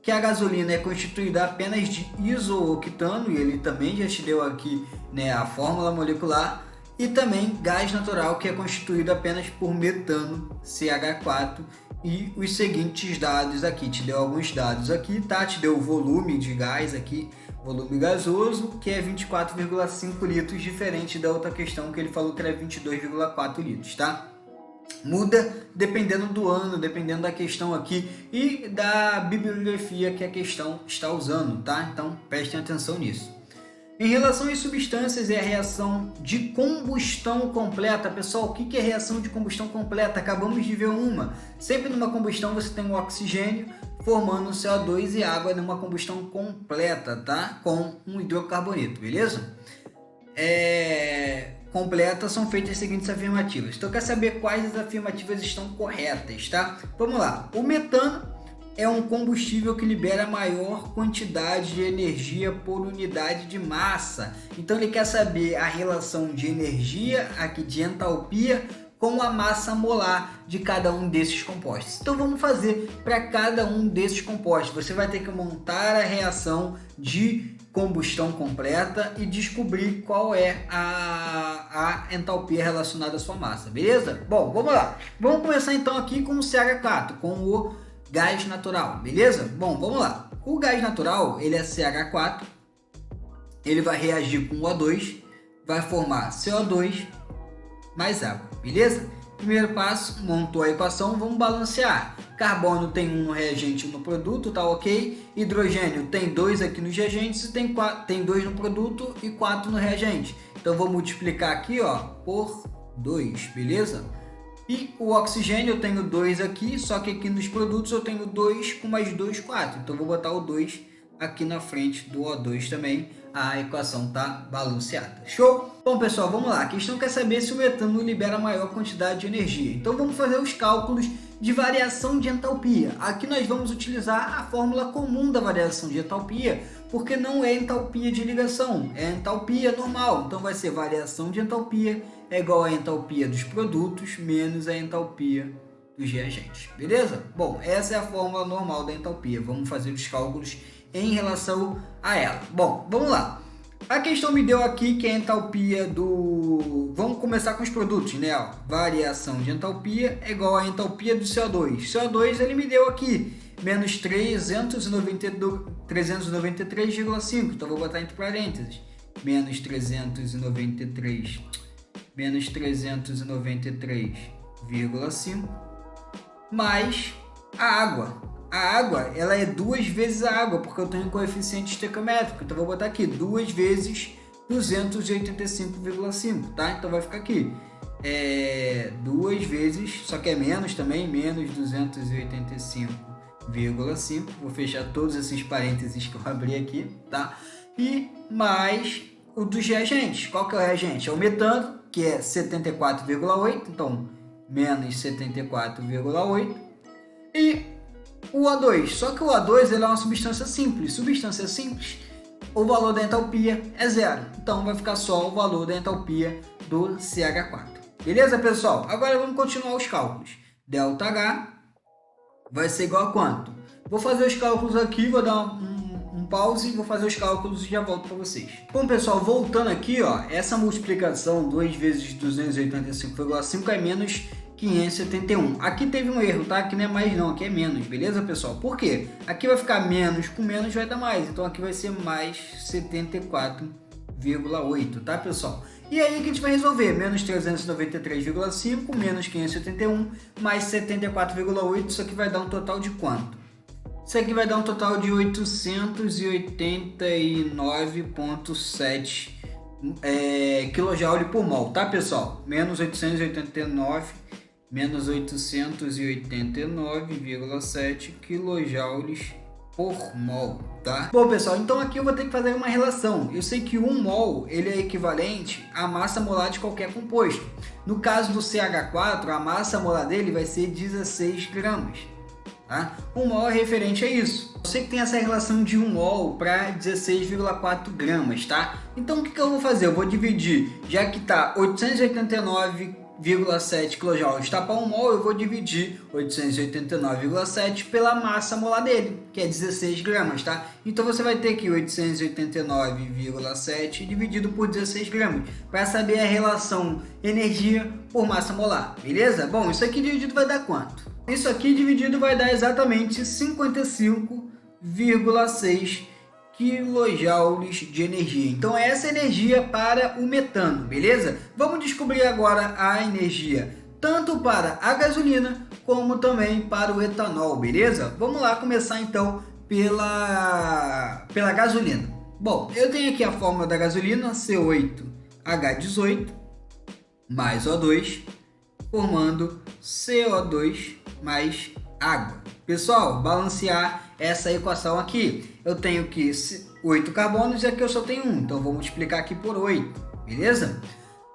que a gasolina é constituída apenas de isooctano, e ele também já te deu aqui, né, a fórmula molecular, e também gás natural, que é constituído apenas por metano, CH4, e os seguintes dados aqui, te deu alguns dados aqui, tá? Te deu o volume de gás aqui, volume gasoso, que é 24,5 litros, diferente da outra questão que ele falou que era 22,4 litros, tá? Muda dependendo do ano, dependendo da questão aqui e da bibliografia que a questão está usando, tá? Então prestem atenção nisso. Em relação às substâncias e a reação de combustão completa, pessoal, o que é reação de combustão completa? Acabamos de ver uma. Sempre numa combustão você tem o oxigênio formando CO2 e água numa combustão completa, tá? Com um hidrocarboneto, beleza? Completa são feitas as seguintes afirmativas. Então quer saber quais as afirmativas estão corretas, tá? Vamos lá. O metano é um combustível que libera maior quantidade de energia por unidade de massa. Então ele quer saber a relação de energia, aqui de entalpia, com a massa molar de cada um desses compostos. Então vamos fazer para cada um desses compostos. Você vai ter que montar a reação de combustão completa e descobrir qual é a entalpia relacionada à sua massa, beleza? Bom, vamos lá. Vamos começar então aqui com o CH4, com o gás natural, beleza? Bom, vamos lá. O gás natural, ele é CH4, ele vai reagir com O2, vai formar CO2 mais água, beleza? Primeiro passo, montou a equação, vamos balancear. Carbono tem 1 no reagente e no produto, tá ok? Hidrogênio tem 2 aqui nos reagentes e tem 2 no produto e 4 no reagente. Então vou multiplicar aqui, ó, por 2, beleza? E o oxigênio eu tenho 2 aqui, só que aqui nos produtos eu tenho 2 com mais 2, 4. Então vou botar o 2 aqui na frente do O2 também. A equação está balanceada. Show? Bom, pessoal, vamos lá. A questão quer saber se o metano libera maior quantidade de energia. Então vamos fazer os cálculos de variação de entalpia. Aqui nós vamos utilizar a fórmula comum da variação de entalpia, porque não é entalpia de ligação, é entalpia normal. Então vai ser variação de entalpia é igual a entalpia dos produtos menos a entalpia dos reagentes. Beleza? Bom, essa é a fórmula normal da entalpia. Vamos fazer os cálculos em relação a ela. Bom, vamos lá. A questão me deu aqui que a entalpia do... Vamos começar com os produtos, né? Ó, variação de entalpia é igual a entalpia do CO2. CO2 ele me deu aqui menos 393,5. Então vou botar entre parênteses. Menos 393,5 mais a água. A água, ela é 2 vezes a água, porque eu tenho um coeficiente estequiométrico. Então, vou botar aqui 2 vezes 285,5, tá? Então, vai ficar aqui 2 vezes, só que é menos também, menos 285,5. Vou fechar todos esses parênteses que eu abri aqui, tá? E mais o dos reagentes. Qual que é o reagente? É o metano, que é 74,8, então, menos 74,8. E o O2, só que o O2 ele é uma substância simples. Substância simples, o valor da entalpia é 0. Então vai ficar só o valor da entalpia do CH4. Beleza, pessoal? Agora vamos continuar os cálculos. ΔH vai ser igual a quanto? Vou fazer os cálculos aqui, vou dar um pause, vou fazer os cálculos e já volto para vocês. Bom, pessoal, voltando aqui, ó, essa multiplicação 2 vezes 285,5 é menos 571. Aqui teve um erro, tá? Aqui não é mais não, aqui é menos, beleza, pessoal? Por quê? Aqui vai ficar menos, com menos vai dar mais, então aqui vai ser mais 74,8, tá, pessoal? E aí que a gente vai resolver, menos 393,5, menos 571, mais 74,8, isso aqui vai dar um total de quanto? Isso aqui vai dar um total de 889,7 kJ por mol, tá, pessoal? Menos 889,7 kJ por mol, tá? Bom, pessoal, então aqui eu vou ter que fazer uma relação. Eu sei que 1 mol ele é equivalente à massa molar de qualquer composto. No caso do CH4, a massa molar dele vai ser 16 gramas. Tá? 1 mol é referente a isso. Eu sei que tem essa relação de 1 mol para 16,4 gramas, tá? Então o que eu vou fazer? Eu vou dividir, já que está 889,7 kJ está para 1 mol, eu vou dividir 889,7 pela massa molar dele, que é 16 gramas, tá? Então você vai ter aqui 889,7 dividido por 16 gramas, para saber a relação energia por massa molar, beleza? Bom, isso aqui dividido vai dar quanto? Isso aqui dividido vai dar exatamente 55,6 kJ de energia. Então essa é a energia para o metano, beleza? Vamos descobrir agora a energia tanto para a gasolina como também para o etanol, beleza? Vamos lá começar então pela gasolina. Bom, eu tenho aqui a fórmula da gasolina, C8H18 mais O2, formando CO2 mais água. Pessoal, balancear essa equação aqui. Eu tenho que 8 carbonos e aqui eu só tenho 1, então vou multiplicar aqui por 8, beleza?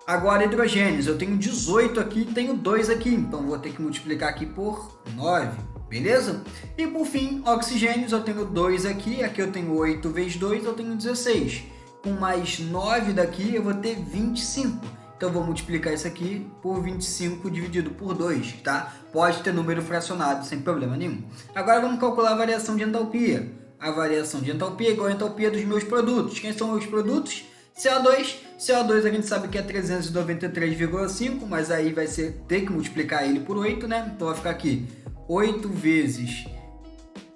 Agora hidrogênios, eu tenho 18 aqui e tenho 2 aqui, então vou ter que multiplicar aqui por 9, beleza? E por fim, oxigênios, eu tenho 2 aqui, aqui eu tenho 8 vezes 2, eu tenho 16. Com mais 9 daqui eu vou ter 25. Então, vou multiplicar isso aqui por 25 dividido por 2, tá? Pode ter número fracionado, sem problema nenhum. Agora, vamos calcular a variação de entalpia. a variação de entalpia igual a entalpia dos meus produtos. Quem são meus produtos? CO2. CO2 a gente sabe que é 393,5, mas aí vai ter que multiplicar ele por 8, né? Então vai ficar aqui 8 vezes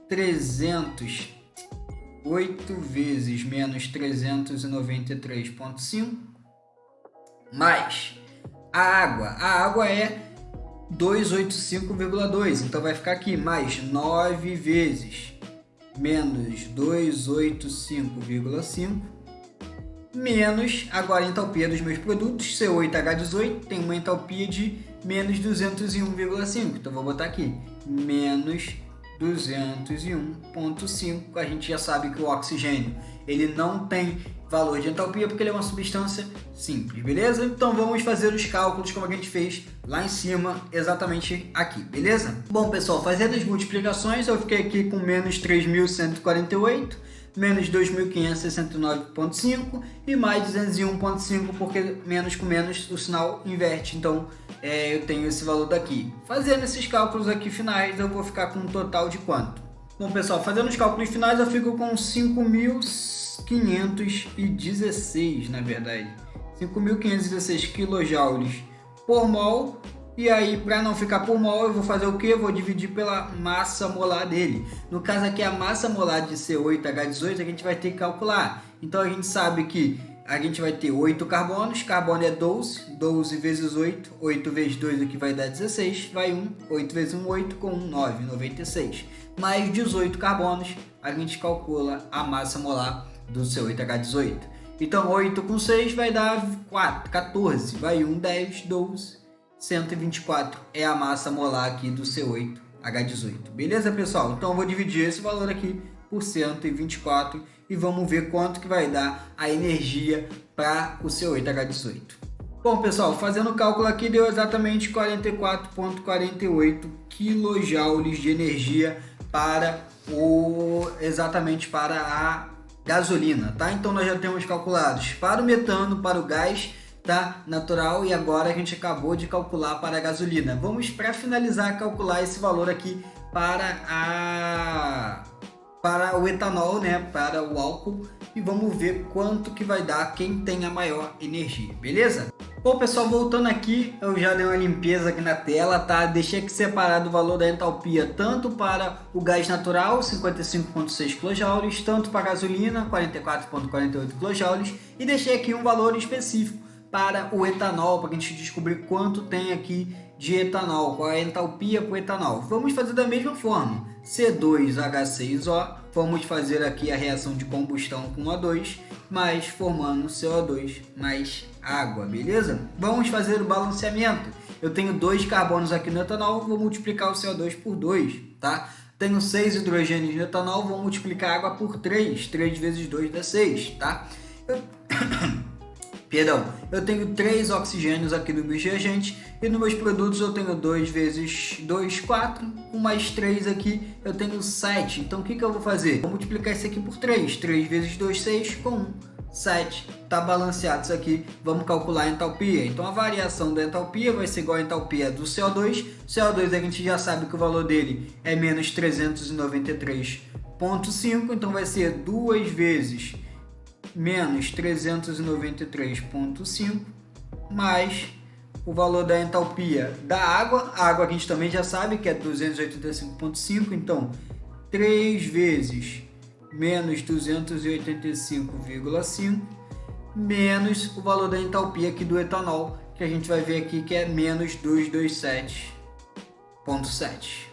300, 8 vezes menos 393,5, mais a água é 285,2, então vai ficar aqui mais 9 vezes menos 285,5, menos, agora a entalpia dos meus produtos, C8H18 tem uma entalpia de menos 201,5, então vou botar aqui, menos 201,5, a gente já sabe que o oxigênio ele não tem valor de entalpia porque ele é uma substância simples, beleza? Então vamos fazer os cálculos como a gente fez lá em cima, exatamente aqui, beleza? Bom pessoal, fazendo as multiplicações eu fiquei aqui com menos 3.148, menos 2.569,5 e mais 201,5, porque menos com menos o sinal inverte, então eu tenho esse valor daqui. Fazendo esses cálculos aqui finais, eu vou ficar com um total de quanto? Bom pessoal, fazendo os cálculos finais eu fico com 5.516, na verdade, 5.516 kJ por mol. E aí, para não ficar por mol, eu vou fazer o que? Eu vou dividir pela massa molar dele. No caso aqui, a massa molar de C8H18, a gente vai ter que calcular. Então, a gente sabe que a gente vai ter 8 carbonos. Carbono é 12. 12 vezes 8. 8 vezes 2 aqui vai dar 16. Vai 1. 8 vezes 1, 8. Com 1, 9. 96. Mais 18 carbonos, a gente calcula a massa molar do C8H18. Então, 8 com 6 vai dar 4, 14. Vai 1, 10, 12. 124 é a massa molar aqui do C8H18. Beleza, pessoal? Então eu vou dividir esse valor aqui por 124 e vamos ver quanto que vai dar a energia para o C8H18. Bom, pessoal, fazendo o cálculo aqui deu exatamente 44,48 kJ de energia para a gasolina, tá? Então nós já temos calculados para o metano, para o gás, tá, natural, e agora a gente acabou de calcular para a gasolina. Vamos, para finalizar, calcular esse valor aqui para o etanol, né, para o álcool, e vamos ver quanto que vai dar quem tem a maior energia, beleza? Bom pessoal, voltando aqui, eu já dei uma limpeza aqui na tela, tá? Deixei aqui separado o valor da entalpia tanto para o gás natural, 55,6 kJ, tanto para a gasolina, 44,48 kJ, e deixei aqui um valor específico para o etanol, para a gente descobrir quanto tem aqui de etanol, qual é a entalpia para o etanol. Vamos fazer da mesma forma, C2H6O, vamos fazer aqui a reação de combustão com O2, mas formando CO2 mais água, beleza? Vamos fazer o balanceamento. Eu tenho 2 carbonos aqui no etanol, vou multiplicar o CO2 por 2, tá? Tenho 6 hidrogênios no etanol, vou multiplicar a água por 3, 3 vezes 2 dá 6, tá? Perdão, eu tenho 3 oxigênios aqui no meu reagente e nos meus produtos eu tenho 2 vezes 2, 4, com mais 3 aqui eu tenho 7. Então o que eu vou fazer? Vou multiplicar isso aqui por 3, 3 vezes 2, 6, com 1, 7. Está balanceado isso aqui, vamos calcular a entalpia. Então a variação da entalpia vai ser igual à entalpia do CO2. CO2 a gente já sabe que o valor dele é menos 393,5, então vai ser 2 vezes menos 393,5 mais o valor da entalpia da água. A água a gente também já sabe que é 285,5, então 3 vezes menos 285,5 menos o valor da entalpia aqui do etanol, que a gente vai ver aqui que é menos 227,7.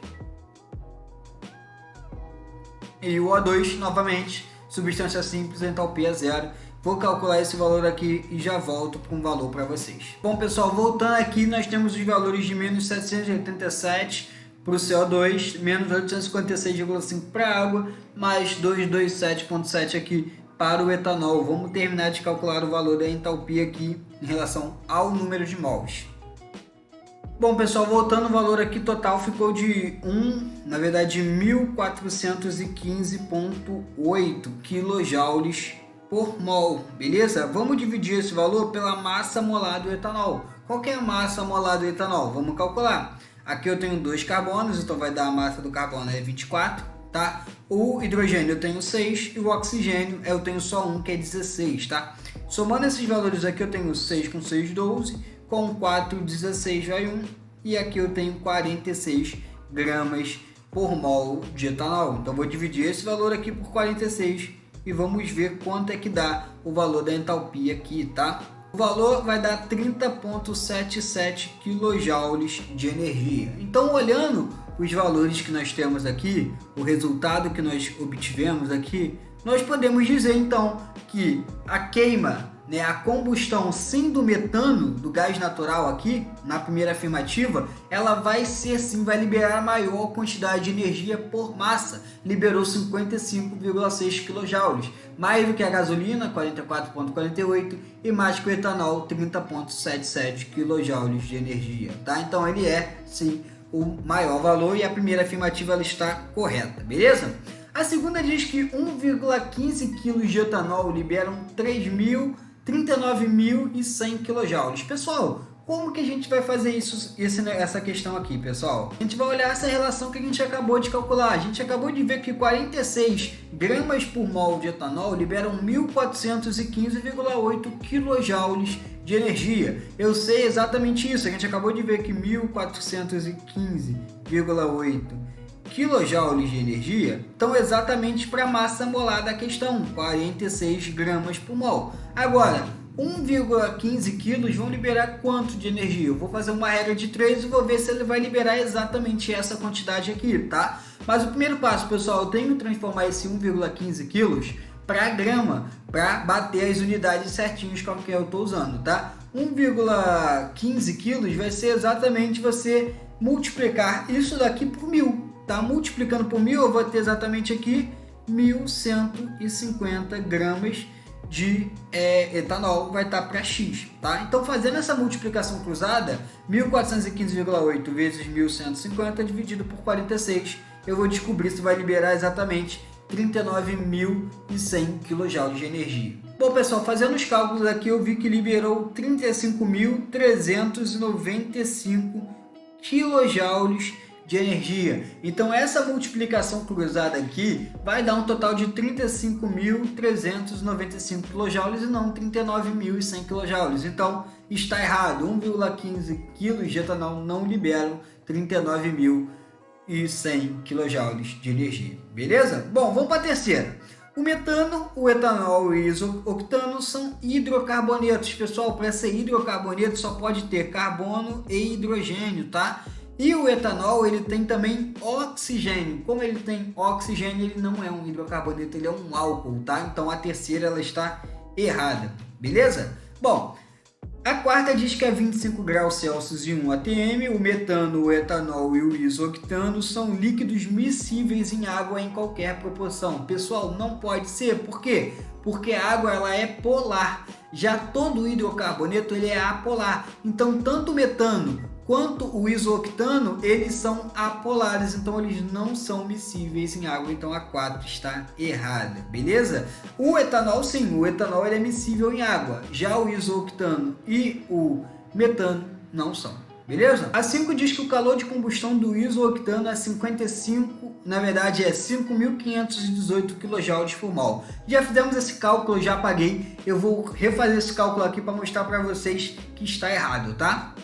E o O2 novamente, substância simples, entalpia zero. Vou calcular esse valor aqui e já volto com um valor para vocês. Bom pessoal, voltando aqui, nós temos os valores de menos 787 para o CO2, menos 856,5 para a água, mais 227,7 aqui para o etanol. Vamos terminar de calcular o valor da entalpia aqui em relação ao número de mols. Bom pessoal, voltando, o valor aqui total ficou de 1.415,8 kJ por mol, beleza? Vamos dividir esse valor pela massa molar do etanol. Qual que é a massa molar do etanol? Vamos calcular. Aqui eu tenho 2 carbonos, então vai dar a massa do carbono é 24, tá? O hidrogênio eu tenho 6 e o oxigênio eu tenho só 1, que é 16, tá? Somando esses valores aqui eu tenho 6 com 6, 12, com 4, 16 vai 1, e aqui eu tenho 46 gramas por mol de etanol. Então vou dividir esse valor aqui por 46 e vamos ver quanto é que dá o valor da entalpia aqui, tá? O valor vai dar 30,77 kJ de energia. Então, olhando os valores que nós temos aqui, o resultado que nós obtivemos aqui, nós podemos dizer então que a queima, né, a combustão sim do metano, do gás natural aqui, na primeira afirmativa, ela vai ser sim, vai liberar maior quantidade de energia por massa, liberou 55,6 kJ, mais do que a gasolina, 44,48, e mais que o etanol, 30,77 kJ de energia, tá? Então ele é sim o maior valor e a primeira afirmativa ela está correta, beleza? A segunda diz que 1,15 kg de etanol liberam 39.100 kJ. Pessoal, como que a gente vai fazer essa questão aqui, pessoal? A gente vai olhar essa relação que a gente acabou de calcular. A gente acabou de ver que 46 gramas por mol de etanol liberam 1.415,8 kJ de energia. Eu sei exatamente isso. A gente acabou de ver que 1.415,8 kJ de energia estão exatamente para a massa molar da questão, 46 gramas por mol. Agora, 1,15 kg vão liberar quanto de energia? Eu vou fazer uma regra de 3 e vou ver se ele vai liberar exatamente essa quantidade aqui, tá? Mas o primeiro passo, pessoal, eu tenho que transformar esse 1,15 kg para grama, para bater as unidades certinhas com que eu estou usando, tá? 1,15 kg vai ser exatamente você multiplicar isso daqui por 1000. Tá? Multiplicando por 1000, eu vou ter exatamente aqui 1.150 gramas de etanol, vai estar para X. Tá? Então, fazendo essa multiplicação cruzada, 1.415,8 vezes 1.150 dividido por 46, eu vou descobrir se vai liberar exatamente 39.100 kJ de energia. Bom, pessoal, fazendo os cálculos aqui, eu vi que liberou 35.395 kJ de energia. Então essa multiplicação cruzada aqui vai dar um total de 35.395 kJ e não 39.100 kJ. Então está errado, 1,15 kg de etanol não liberam 39.100 kJ de energia. Beleza? Bom, vamos para a terceira. O metano, o etanol e o isooctano são hidrocarbonetos. Pessoal, para ser hidrocarboneto só pode ter carbono e hidrogênio, tá? E o etanol, ele tem também oxigênio. Como ele tem oxigênio, ele não é um hidrocarboneto, ele é um álcool, tá? Então a terceira ela está errada, beleza? Bom, a quarta diz que é 25 graus Celsius e 1 atm. O metano, o etanol e o isooctano são líquidos miscíveis em água em qualquer proporção. Pessoal, não pode ser. Por quê? Porque a água ela é polar. Já todo hidrocarboneto ele é apolar. Então tanto o metano quanto o isooctano, eles são apolares, então eles não são miscíveis em água, então a 4 está errada, beleza? O etanol sim, o etanol ele é miscível em água, já o isooctano e o metano não são, beleza? A 5 diz que o calor de combustão do isooctano é 55, na verdade é 5.518 kJ por mol. Já fizemos esse cálculo, já apaguei, eu vou refazer esse cálculo aqui para mostrar para vocês que está errado, tá?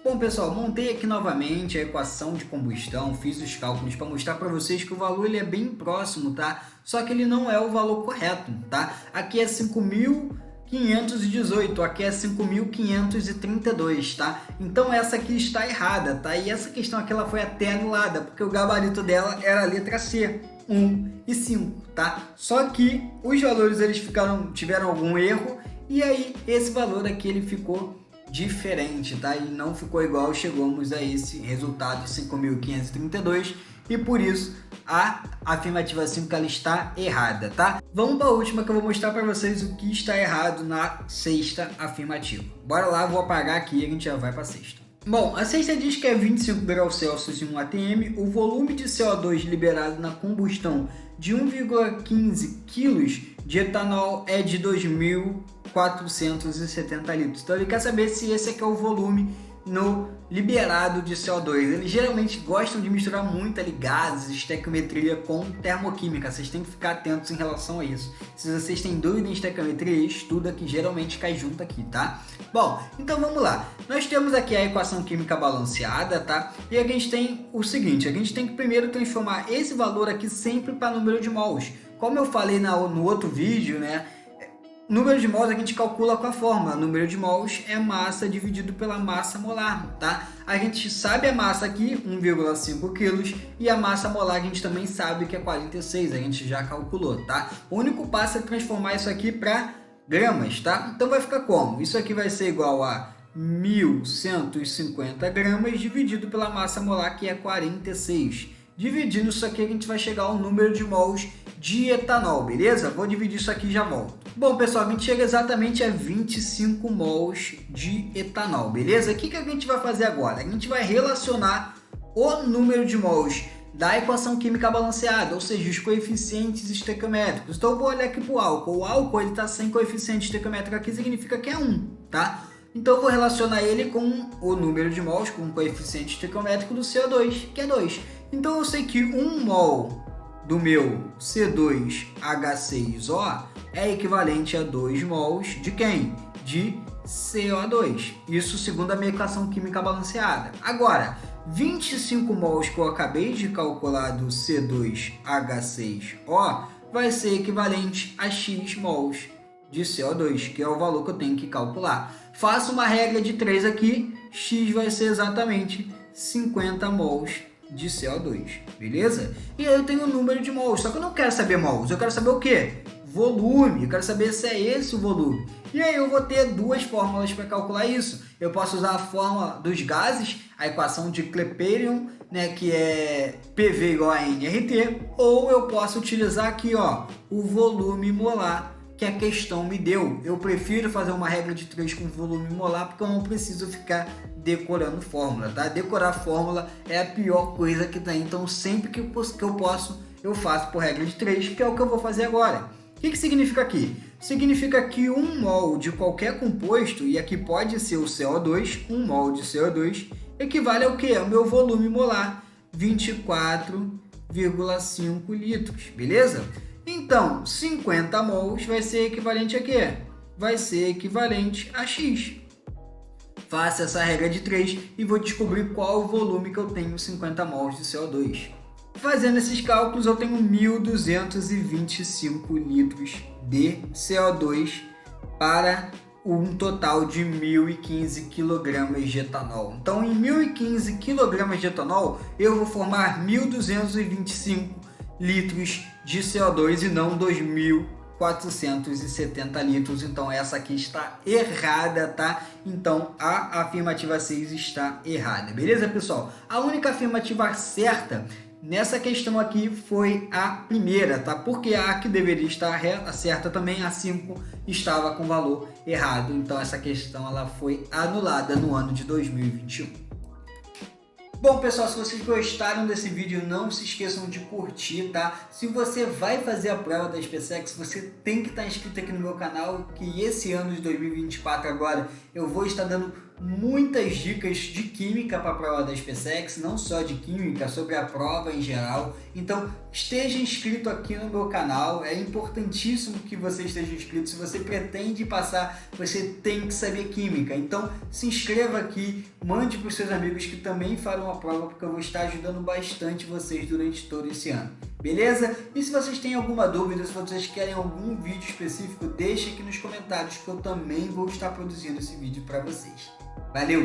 Bom, pessoal, montei aqui novamente a equação de combustão, fiz os cálculos para mostrar para vocês que o valor ele é bem próximo, tá? Só que ele não é o valor correto, tá? Aqui é 5.518, aqui é 5.532, tá? Então essa aqui está errada, tá? E essa questão aqui ela foi até anulada, porque o gabarito dela era a letra C, 1 e 5, tá? Só que os valores eles tiveram algum erro e aí esse valor aqui ele ficou diferente, tá? E não ficou igual, chegamos a esse resultado de 5.532 e por isso a afirmativa 5 ela está errada, tá? Vamos para a última que eu vou mostrar para vocês o que está errado na sexta afirmativa. Bora lá, vou apagar aqui e a gente já vai para a sexta. Bom, a sexta diz que é 25 graus Celsius e 1 atm, o volume de CO2 liberado na combustão de 1,15 kg de etanol é de 2.470 litros. Então ele quer saber se esse aqui é o volume no liberado de CO2. Eles geralmente gostam de misturar muito ali gases, estequiometria com termoquímica. Vocês têm que ficar atentos em relação a isso. Se vocês têm dúvida em estequiometria, estuda que geralmente cai junto aqui, tá? Bom, então vamos lá. Nós temos aqui a equação química balanceada, tá? E a gente tem o seguinte, a gente tem que primeiro transformar esse valor aqui sempre para número de mols. Como eu falei no outro vídeo, né? Número de mols a gente calcula com a fórmula. Número de mols é massa dividido pela massa molar, tá? A gente sabe a massa aqui, 1,5 kg, e a massa molar a gente também sabe que é 46, a gente já calculou, tá? O único passo é transformar isso aqui para gramas, tá? Então vai ficar como? Isso aqui vai ser igual a 1.150 gramas dividido pela massa molar, que é 46. Dividindo isso aqui, a gente vai chegar ao número de mols de etanol, beleza? Vou dividir isso aqui e já volto. Bom, pessoal, a gente chega exatamente a 25 mols de etanol, beleza? O que a gente vai fazer agora? A gente vai relacionar o número de mols da equação química balanceada, ou seja, os coeficientes estequiométricos. Então eu vou olhar aqui para o álcool. O álcool está sem coeficiente estequiométrico aqui, significa que é 1, tá? Então eu vou relacionar ele com o número de mols, com o coeficiente estequiométrico do CO2, que é 2. Então eu sei que 1 mol do meu C2H6O é equivalente a 2 mols de quem? De CO2. Isso segundo a minha equação química balanceada. Agora, 25 mols que eu acabei de calcular do C2H6O vai ser equivalente a X mols de CO2, que é o valor que eu tenho que calcular. Faço uma regra de 3 aqui, X vai ser exatamente 50 mols de CO2, beleza? E aí eu tenho o número de mols, só que eu não quero saber mols, eu quero saber o quê? Volume, eu quero saber se é esse o volume. E aí eu vou ter duas fórmulas para calcular isso. Eu posso usar a fórmula dos gases, a equação de Clapeyron, né, que é PV igual a nRT, ou eu posso utilizar aqui, ó, o volume molar que a questão me deu. Eu prefiro fazer uma regra de 3 com volume molar, porque eu não preciso ficar decorando fórmula, tá? Decorar fórmula é a pior coisa que tem, então sempre que eu posso, eu faço por regra de 3, que é o que eu vou fazer agora. O que significa aqui? Significa que 1 mol de qualquer composto, e aqui pode ser o CO2, 1 mol de CO2, equivale ao que? Ao meu volume molar, 24,5 litros, beleza? Então, 50 mols vai ser equivalente a quê? Vai ser equivalente a X. Faça essa regra de 3 e vou descobrir qual o volume que eu tenho 50 mols de CO2. Fazendo esses cálculos, eu tenho 1.225 litros de CO2 para um total de 1.015 kg de etanol. Então, em 1.015 kg de etanol, eu vou formar 1.225 litros de CO2 e não 2.470 litros. Então essa aqui está errada, tá? Então a afirmativa 6 está errada, beleza, pessoal? A única afirmativa certa nessa questão aqui foi a primeira, tá? Porque a que deveria estar certa também, a 5, estava com valor errado. Então essa questão ela foi anulada no ano de 2021. Bom, pessoal, se vocês gostaram desse vídeo, não se esqueçam de curtir, tá? Se você vai fazer a prova da SpaceX, você tem que estar inscrito aqui no meu canal, que esse ano de 2024 agora eu vou estar dando muitas dicas de química para a prova da SpaceX, não só de química, sobre a prova em geral. Então esteja inscrito aqui no meu canal, é importantíssimo que você esteja inscrito. Se você pretende passar, você tem que saber química. Então se inscreva aqui, mande para os seus amigos que também farão a prova, porque eu vou estar ajudando bastante vocês durante todo esse ano. Beleza? E se vocês têm alguma dúvida, se vocês querem algum vídeo específico, deixe aqui nos comentários que eu também vou estar produzindo esse vídeo para vocês. Valeu!